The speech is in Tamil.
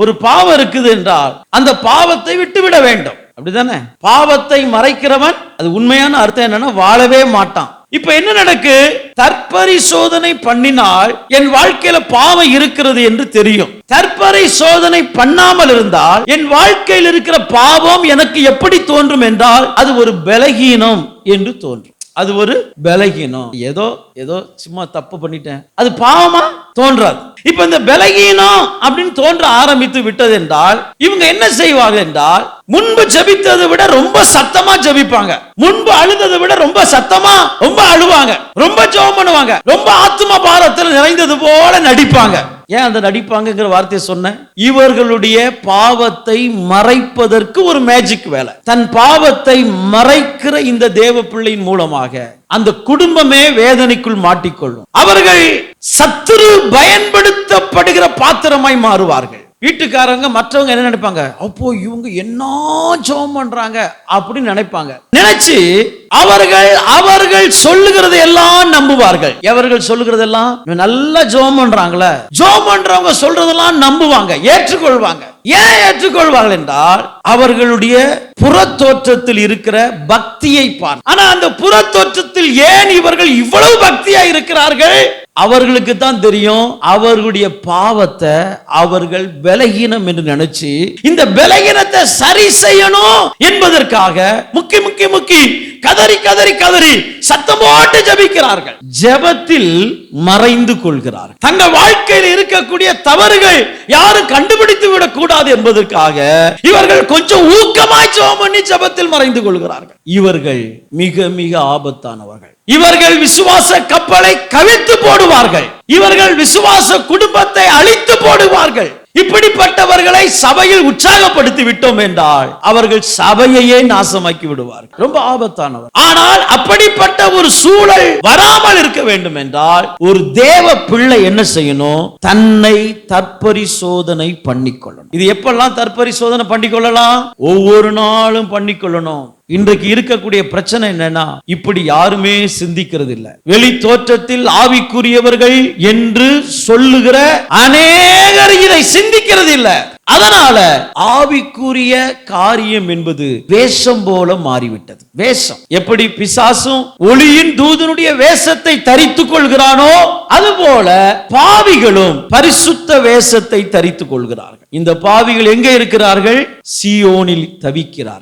ஒரு பாவம் இருக்குது என்றால் அந்த பாவத்தை விட்டுவிட வேண்டும். அப்படிதானே? பாவத்தை மறைக்கிறவன், அது உண்மையான அர்த்தம் என்னன்னா வாழவே மாட்டான். இப்ப என்ன நடக்கு? தற்பரிசோதனை பண்ணினால் என் வாழ்க்கையில பாவம் இருக்கிறது என்று தெரியும். தற்பரிசோதனை பண்ணாமல் இருந்தால் என் வாழ்க்கையில் இருக்கிற பாவம் எனக்கு எப்படி தோன்றும் என்றால் அது ஒரு பலகீனம் என்று தோன்றும். அது ஒரு பலகீனம். ஏதோ சும்மா தப்பு பண்ணிட்டேன், அது பாவமா தோன்றாது. இப்ப இந்த பலகீனம் அப்படின்னு தோன்ற ஆரம்பித்து விட்டது என்றால் இவங்க என்ன செய்வாங்க என்றால், முன்பு ஜெபித்ததை விட ரொம்ப சத்தமா ஜெபிப்பாங்க, முன்பு அழுததை விட ரொம்ப சத்தமா ரொம்ப அழுவாங்க, ரொம்ப ஜெபம் பண்ணுவாங்க, ரொம்ப ஆத்ம பாரத்தில் நிறைந்தது போல நடிப்பாங்க. ஏன் அந்த நடிப்பாங்கிற வார்த்தையை சொன்ன? இவர்களுடைய பாவத்தை மறைப்பதற்கு ஒரு மேஜிக் வேலை. தன் பாவத்தை மறைக்கிற இந்த தேவ பிள்ளையின் மூலமாக அந்த குடும்பமே வேதனைக்குள் மாட்டிக்கொள்ளும். அவர்கள் சத்துரு பயன்படுத்தப்படுகிற பாத்திரமாய் மாறுவார்கள். வீட்டுக்காரங்க மற்றவங்க என்ன நினைப்பாங்க? அப்போ இவங்க என்ன ஜெபம் பண்றாங்க அப்படின்னு நினைப்பாங்க. நினைச்சு அவர்கள் சொல்லுகிறது எல்லாம் நம்புவார்கள். எவர்கள் சொல்லுகிறது எல்லாம் நல்லா ஜெபம் பண்றாங்களே, ஜெபம் பண்றவங்க சொல்றதெல்லாம் நம்புவாங்க, ஏற்றுக்கொள்வாங்க. ஏன் ஏற்றுக்கொள்வார்கள் என்றால் அவர்களுடைய புறத்தோற்றத்தில் இருக்கிற பக்தியை பார். ஆனா அந்த புறத்தோற்றத்தில் ஏன் இவர்கள் இவ்வளவு பக்தியா இருக்கிறார்கள்? அவர்களுக்கு தான் தெரியும் அவர்களுடைய பாவத்தை அவர்கள் பலகீனம் என்று நினைச்சு இந்த பலகீனத்தை சரி செய்யணும் என்பதற்காக முக்கி கதறி சத்தம் போட்டு ஜெபிக்கிறார்கள். ஜெபத்தில் மறைந்து கொள்கிறார்கள். தங்கள் வாழ்க்கையில் இருக்கக்கூடிய தவறுகள் யாரும் கண்டுபிடித்து விடக் கூடாது என்பதற்காக இவர்கள் கொஞ்சம் ஊக்கமாய் ஜெபம் பண்ணி ஜெபத்தில் மறைந்து கொள்கிறார்கள். இவர்கள் மிக மிக ஆபத்தானவர்கள். இவர்கள் விசுவாச கப்பலை கவிழ்த்து போடுவார்கள். இவர்கள் விசுவாச குடும்பத்தை அழித்து போடுவார்கள். இப்படிப்பட்டவர்களை சபையில் உற்சாகப்படுத்தி விட்டோம் என்றால் அவர்கள் சபையையே நாசமாக்கி விடுவார்கள். ரொம்ப ஆபத்தானவர். ஆனால் அப்படிப்பட்ட ஒரு சூழல் வராமல் இருக்க வேண்டும் என்றால் ஒரு தேவ பிள்ளை என்ன செய்யணும்? தன்னை தற்பரிசோதனை பண்ணிக்கொள்ளணும். இது எப்பெல்லாம் தற்பரிசோதனை பண்ணிக்கொள்ளலாம்? ஒவ்வொரு நாளும் பண்ணிக்கொள்ளணும். இன்றைக்கு இருக்கக்கூடிய பிரச்சனை என்னன்னா, இப்படி யாருமே சிந்திக்கிறது இல்லை. வெளி தோற்றத்தில் ஆவிக்குரியவர்கள் என்று சொல்லுகிற அநேகர் இதை சிந்திக்கிறது இல்லை. அதனால ஆவிக்குரிய காரியம் என்பது வேஷம் போல மாறிவிட்டது. வேஷம் எப்படி பிசாசும் ஒளியின் தூதனுடைய வேஷத்தை தரித்துக் கொள்கிறானோ அதுபோல பாவிகளும் பரிசுத்த வேஷத்தை தரித்துக் கொள்கிறார்கள். இந்த பாவிகள் எங்கே இருக்கிறார்கள்? சீயோனில் தவிக்கிறார்கள்.